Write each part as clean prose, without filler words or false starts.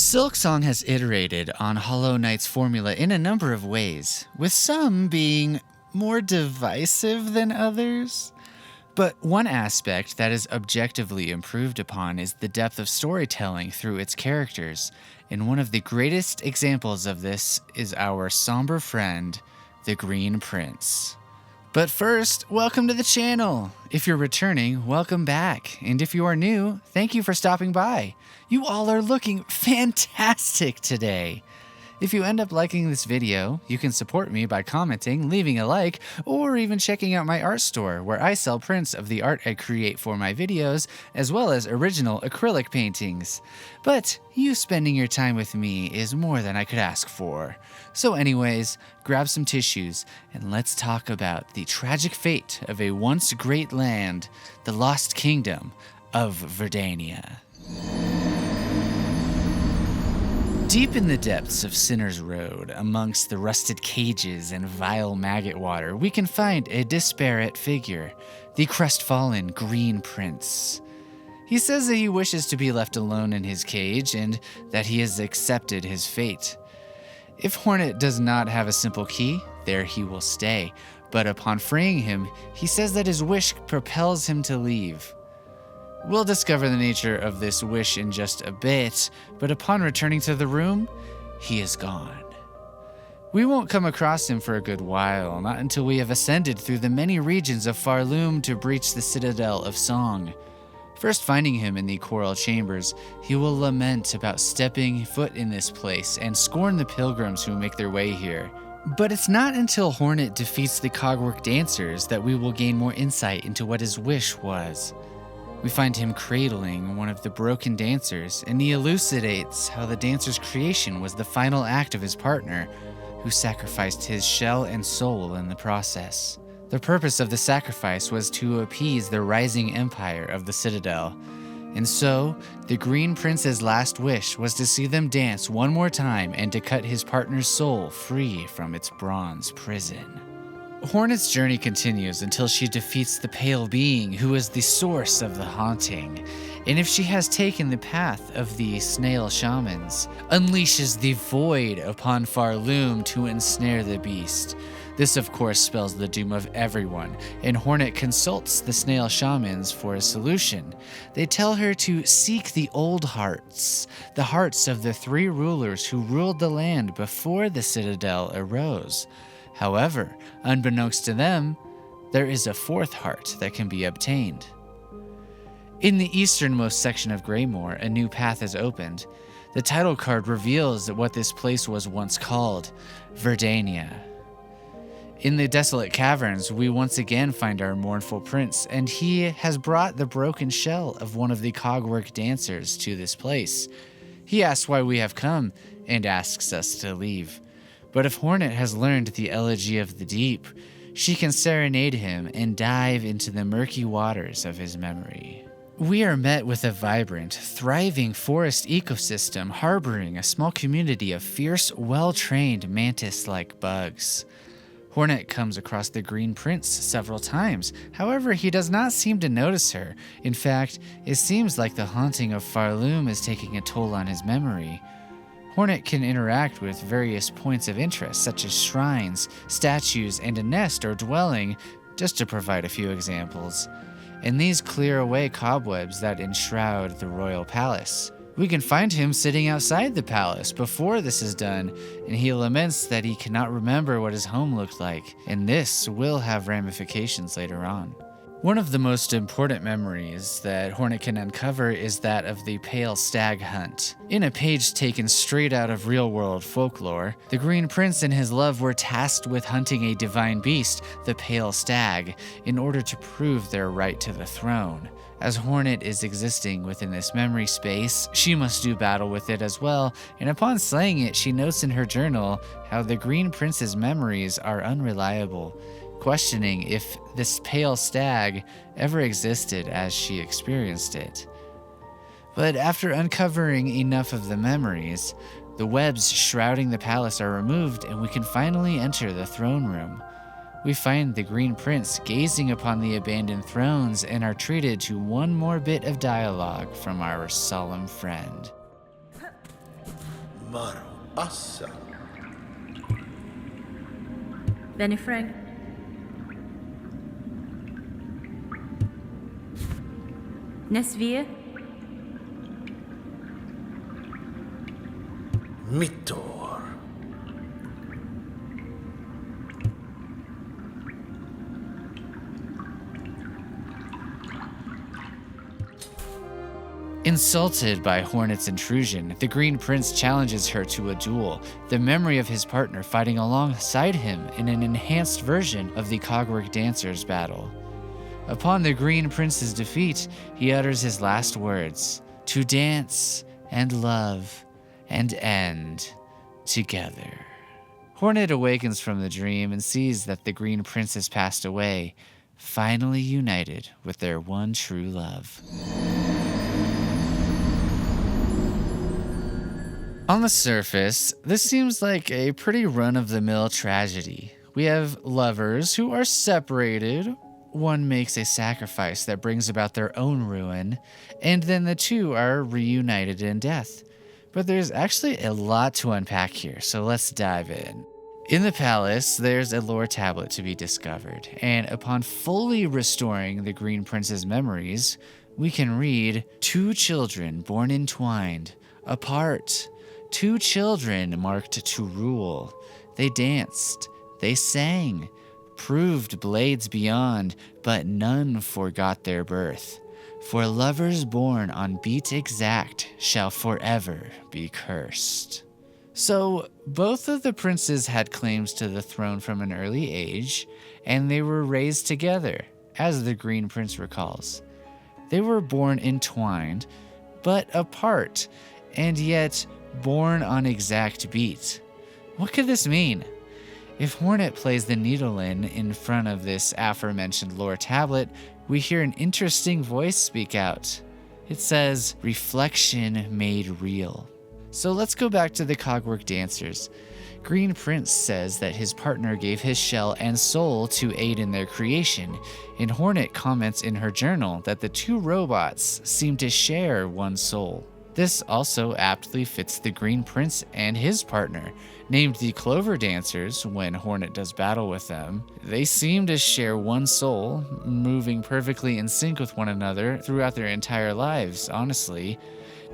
Silksong has iterated on Hollow Knight's formula in a number of ways, with some being more divisive than others. But one aspect that is objectively improved upon is the depth of storytelling through its characters, and one of the greatest examples of this is our somber friend, the Green Prince. But first, welcome to the channel. If you're returning, welcome back. And if you are new, thank you for stopping by. You all are looking fantastic today. If you end up liking this video, you can support me by commenting, leaving a like, or even checking out my art store where I sell prints of the art I create for my videos, as well as original acrylic paintings. But you spending your time with me is more than I could ask for. So anyways, grab some tissues and let's talk about the tragic fate of a once great land, the lost kingdom of Verdania. Deep in the depths of Sinner's Road, amongst the rusted cages and vile maggot water, we can find a disparate figure, the crestfallen Green Prince. He says that he wishes to be left alone in his cage and that he has accepted his fate. If Hornet does not have a simple key, there he will stay, but upon freeing him, he says that his wish propels him to leave. We'll discover the nature of this wish in just a bit, but upon returning to the room, he is gone. We won't come across him for a good while, not until we have ascended through the many regions of Farloom to breach the citadel of Song. First finding him in the coral chambers, he will lament about stepping foot in this place and scorn the pilgrims who make their way here. But it's not until Hornet defeats the Cogwork Dancers that we will gain more insight into what his wish was. We find him cradling one of the broken dancers, and he elucidates how the dancer's creation was the final act of his partner, who sacrificed his shell and soul in the process. The purpose of the sacrifice was to appease the rising empire of the Citadel, and so the Green Prince's last wish was to see them dance one more time and to cut his partner's soul free from its bronze prison. Hornet's journey continues until she defeats the pale being who is the source of the haunting, and if she has taken the path of the snail shamans, unleashes the void upon Farloom to ensnare the beast. This of course spells the doom of everyone, and Hornet consults the snail shamans for a solution. They tell her to seek the old hearts, the hearts of the three rulers who ruled the land before the citadel arose. However, unbeknownst to them, there is a fourth heart that can be obtained. In the easternmost section of Greymore, a new path is opened. The title card reveals that what this place was once called, Verdania. In the desolate caverns, we once again find our mournful prince, and he has brought the broken shell of one of the Cogwork Dancers to this place. He asks why we have come, and asks us to leave. But if Hornet has learned the elegy of the deep, she can serenade him and dive into the murky waters of his memory. We are met with a vibrant, thriving forest ecosystem harboring a small community of fierce, well-trained mantis-like bugs. Hornet comes across the Green Prince several times, however he does not seem to notice her. In fact, it seems like the haunting of Farloom is taking a toll on his memory. Hornet can interact with various points of interest such as shrines, statues, and a nest or dwelling, just to provide a few examples. And these clear away cobwebs that enshroud the royal palace. We can find him sitting outside the palace before this is done, and he laments that he cannot remember what his home looked like, and this will have ramifications later on. One of the most important memories that Hornet can uncover is that of the Pale Stag Hunt. In a page taken straight out of real-world folklore, the Green Prince and his love were tasked with hunting a divine beast, the Pale Stag, in order to prove their right to the throne. As Hornet is existing within this memory space, she must do battle with it as well, and upon slaying it, she notes in her journal how the Green Prince's memories are unreliable, questioning if this pale stag ever existed as she experienced it. But after uncovering enough of the memories, the webs shrouding the palace are removed and we can finally enter the throne room. We find the Green Prince gazing upon the abandoned thrones and are treated to one more bit of dialogue from our solemn friend. Maru Assa. Benny Frank. Nesvie. Mittor. Insulted by Hornet's intrusion, the Green Prince challenges her to a duel, the memory of his partner fighting alongside him in an enhanced version of the Cogwork Dancers battle. Upon the Green Prince's defeat, he utters his last words, "To dance and love and end together." Hornet awakens from the dream and sees that the Green Prince has passed away, finally united with their one true love. On the surface, this seems like a pretty run-of-the-mill tragedy. We have lovers who are separated, one makes a sacrifice that brings about their own ruin, and then the two are reunited in death. But there's actually a lot to unpack here, so let's dive in. In the palace, there's a lore tablet to be discovered, and upon fully restoring the Green Prince's memories, we can read, "Two children born entwined, apart. Two children marked to rule. They danced, they sang, proved blades beyond, but none forgot their birth. For lovers born on beat exact shall forever be cursed." So, both of the princes had claims to the throne from an early age, and they were raised together, as the Green Prince recalls. They were born entwined, but apart, and yet born on exact beat. What could this mean? If Hornet plays the needle in front of this aforementioned lore tablet, we hear an interesting voice speak out. It says, "Reflection made real." So let's go back to the Cogwork Dancers. Green Prince says that his partner gave his shell and soul to aid in their creation, and Hornet comments in her journal that the two robots seem to share one soul. This also aptly fits the Green Prince and his partner, named the Clover Dancers when Hornet does battle with them. They seem to share one soul, moving perfectly in sync with one another throughout their entire lives, honestly.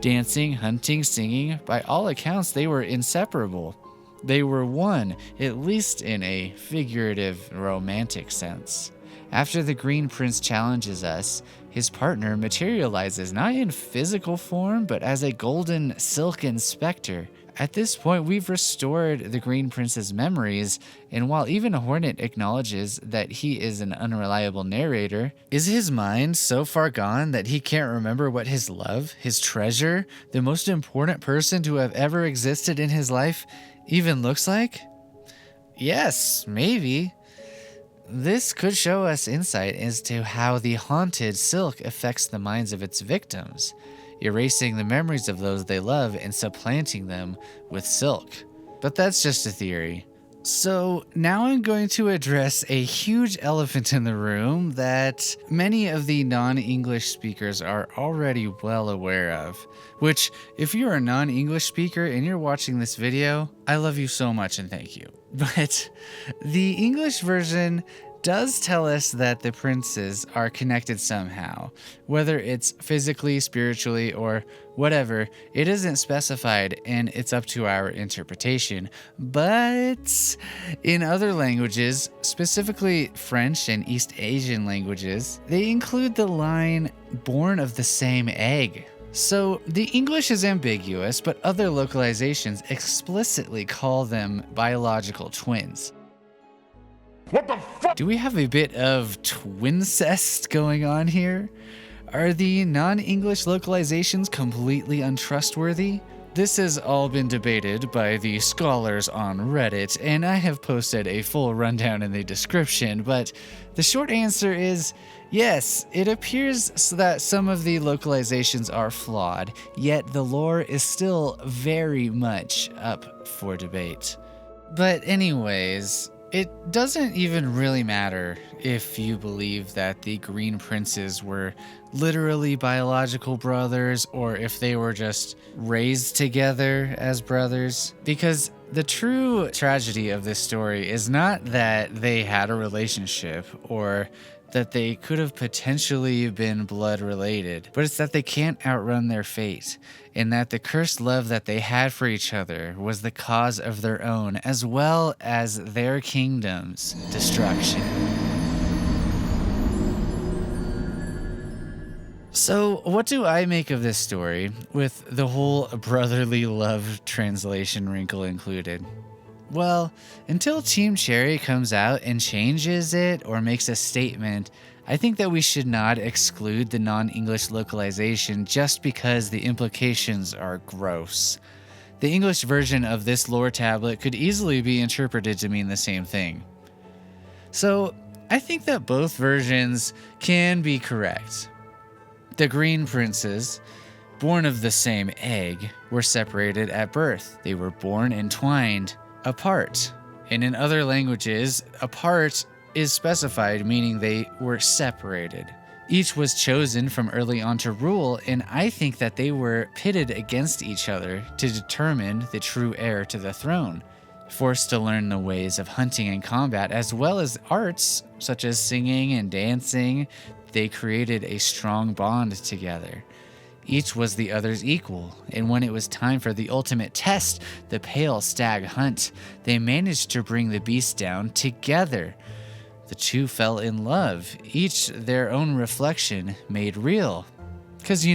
Dancing, hunting, singing, by all accounts, they were inseparable. They were one, at least in a figurative, romantic sense. After the Green Prince challenges us, his partner materializes not in physical form, but as a golden silken specter. At this point, we've restored the Green Prince's memories, and while even Hornet acknowledges that he is an unreliable narrator, is his mind so far gone that he can't remember what his love, his treasure, the most important person to have ever existed in his life, even looks like? Yes, maybe. This could show us insight as to how the haunted silk affects the minds of its victims, erasing the memories of those they love and supplanting them with silk. But that's just a theory. So now I'm going to address a huge elephant in the room that many of the non-English speakers are already well aware of. Which, if you're a non-English speaker and you're watching this video, I love you so much and thank you. But the English version does tell us that the princes are connected somehow. Whether it's physically, spiritually, or whatever, it isn't specified and it's up to our interpretation. But in other languages, specifically French and East Asian languages, they include the line, "born of the same egg." So the English is ambiguous, but other localizations explicitly call them biological twins. What the fuck? Do we have a bit of twincest going on here? Are the non-English localizations completely untrustworthy? This has all been debated by the scholars on Reddit, and I have posted a full rundown in the description, but the short answer is yes, it appears that some of the localizations are flawed, yet the lore is still very much up for debate. But anyways, It doesn't even really matter if you believe that the Green Princes were literally biological brothers or if they were just raised together as brothers, because the true tragedy of this story is not that they had a relationship or that they could have potentially been blood related, but it's that they can't outrun their fate, and that the cursed love that they had for each other was the cause of their own as well as their kingdom's destruction. So, what do I make of this story, with the whole brotherly love translation wrinkle included? Well, until Team Cherry comes out and changes it or makes a statement, I think that we should not exclude the non-English localization just because the implications are gross. The English version of this lore tablet could easily be interpreted to mean the same thing. So, I think that both versions can be correct. The Green Princes, born of the same egg, were separated at birth. They were born entwined, apart. And in other languages, apart is specified, meaning they were separated. Each was chosen from early on to rule, and I think that they were pitted against each other to determine the true heir to the throne. Forced to learn the ways of hunting and combat, as well as arts such as singing and dancing, they created a strong bond together. Each was the other's equal, and when it was time for the ultimate test, the pale stag hunt, they managed to bring the beast down together. The two fell in love, each their own reflection made real. 'Cause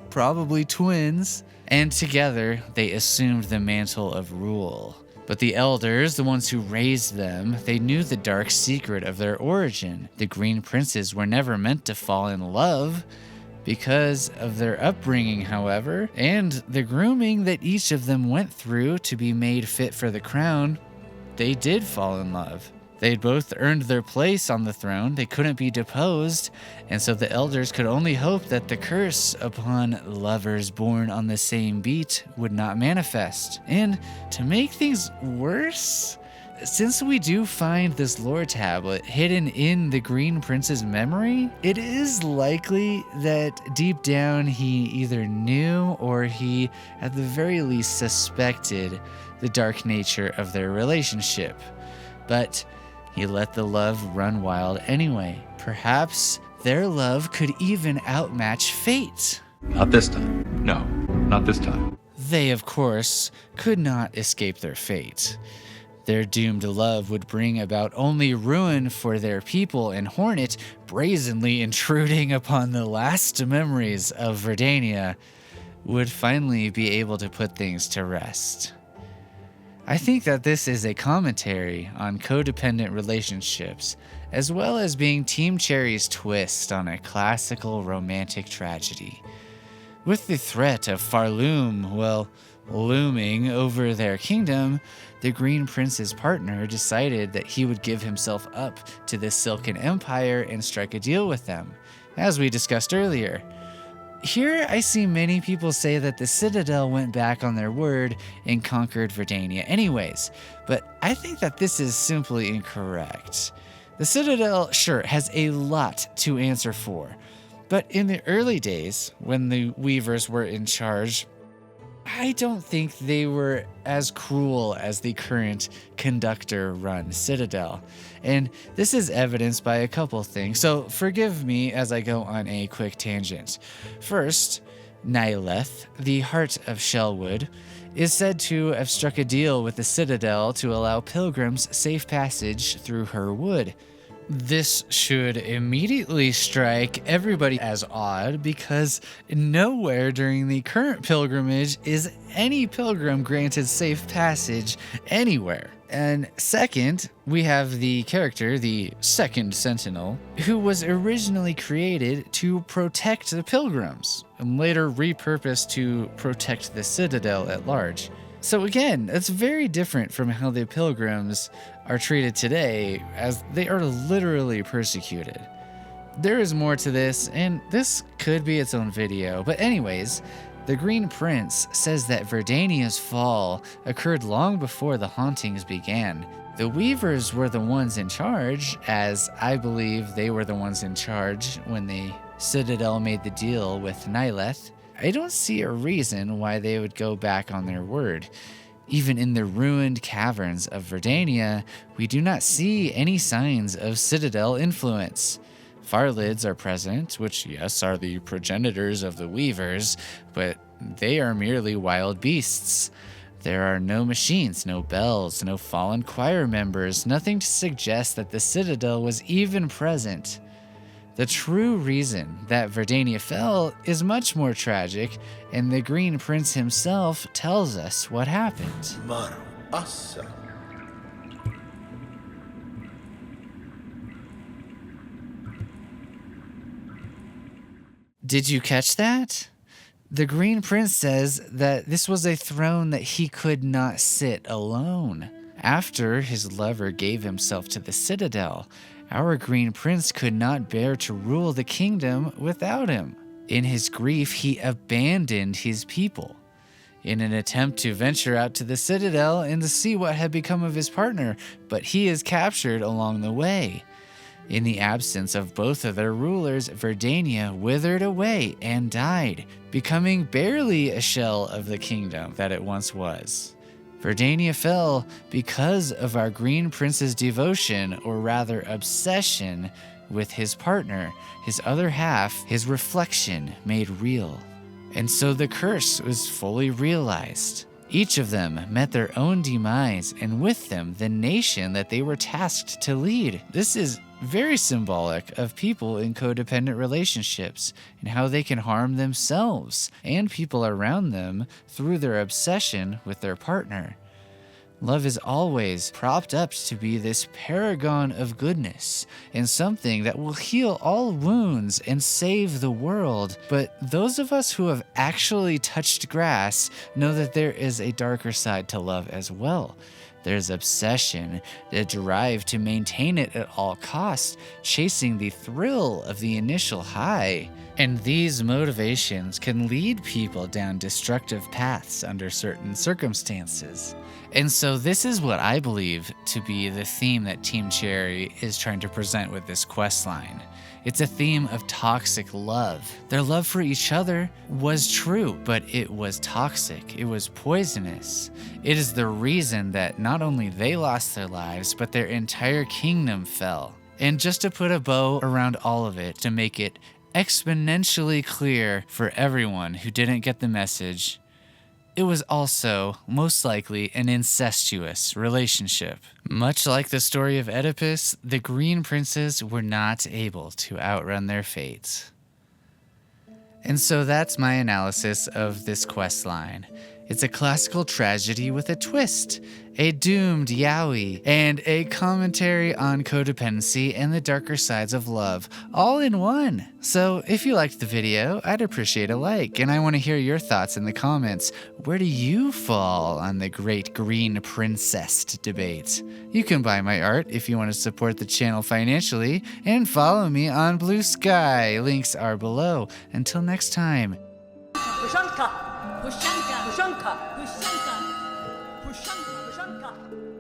probably twins. And together they assumed the mantle of rule. But the elders, the ones who raised them, they knew the dark secret of their origin. The Green Princes were never meant to fall in love. Because of their upbringing, however, and the grooming that each of them went through to be made fit for the crown, they did fall in love. They'd both earned their place on the throne, they couldn't be deposed, and so the elders could only hope that the curse upon lovers born on the same beat would not manifest. And to make things worse, since we do find this lore tablet hidden in the Green Prince's memory, it is likely that deep down he either knew or he, at the very least, suspected the dark nature of their relationship. But he let the love run wild anyway. Perhaps their love could even outmatch fate. Not this time. No, not this time. They, of course, could not escape their fate. Their doomed love would bring about only ruin for their people, and Hornet, brazenly intruding upon the last memories of Verdania, would finally be able to put things to rest. I think that this is a commentary on codependent relationships, as well as being Team Cherry's twist on a classical romantic tragedy. With the threat of Farloom, looming over their kingdom, the Green Prince's partner decided that he would give himself up to the Silken Empire and strike a deal with them, as we discussed earlier. Here I see many people say that the Citadel went back on their word and conquered Verdania anyways, but I think that this is simply incorrect. The Citadel, sure, has a lot to answer for, but in the early days, when the Weavers were in charge, I don't think they were as cruel as the current conductor-run Citadel. And this is evidenced by a couple things, so forgive me as I go on a quick tangent. First, Nyleth, the Heart of Shellwood, is said to have struck a deal with the Citadel to allow pilgrims safe passage through her wood. This should immediately strike everybody as odd because nowhere during the current pilgrimage is any pilgrim granted safe passage anywhere. And second, we have the character, the Second Sentinel, who was originally created to protect the pilgrims and later repurposed to protect the Citadel at large. So again, that's very different from how the pilgrims are treated today, as they are literally persecuted. There is more to this, and this could be its own video, but anyways, The Green Prince says that Verdania's fall occurred long before the hauntings began. The Weavers were the ones in charge, as I believe they were the ones in charge when the Citadel made the deal with Nyleth. I don't see a reason why they would go back on their word. Even in the ruined caverns of Verdania, we do not see any signs of Citadel influence. Farlids are present, which, yes, are the progenitors of the Weavers, but they are merely wild beasts. There are no machines, no bells, no fallen choir members, nothing to suggest that the Citadel was even present. The true reason that Verdania fell is much more tragic, and the Green Prince himself tells us what happened. Maro Assa. Did you catch that? The Green Prince says that this was a throne that he could not sit alone. After his lover gave himself to the Citadel, our Green Prince could not bear to rule the kingdom without him. In his grief, he abandoned his people. In an attempt to venture out to the Citadel and to see what had become of his partner, but he is captured along the way. In the absence of both of their rulers, Verdania withered away and died, becoming barely a shell of the kingdom that it once was. Verdania fell because of our Green Prince's devotion, or rather obsession, with his partner, his other half, his reflection made real. And so the curse was fully realized. Each of them met their own demise, and with them the nation that they were tasked to lead. This is very symbolic of people in codependent relationships and how they can harm themselves and people around them through their obsession with their partner. Love is always propped up to be this paragon of goodness and something that will heal all wounds and save the world. But those of us who have actually touched grass know that there is a darker side to love as well. There's obsession, the drive to maintain it at all costs, chasing the thrill of the initial high. And these motivations can lead people down destructive paths under certain circumstances. And so this is what I believe to be the theme that Team Cherry is trying to present with this questline. It's a theme of toxic love. Their love for each other was true, but it was toxic. It was poisonous. It is the reason that not only they lost their lives, but their entire kingdom fell. And just to put a bow around all of it, to make it exponentially clear for everyone who didn't get the message, it was also, most likely, an incestuous relationship. Much like the story of Oedipus, the Green Princes were not able to outrun their fate. And so that's my analysis of this questline. It's a classical tragedy with a twist, a doomed yaoi, and a commentary on codependency and the darker sides of love, all in one. So if you liked the video, I'd appreciate a like, and I want to hear your thoughts in the comments. Where do you fall on the great Green Princess debate? You can buy my art if you want to support the channel financially, and follow me on Blue Sky. Links are below. Until next time. Pushanka! Pushanka! Pushanka! Pushanka! Pushanka! Pushanka!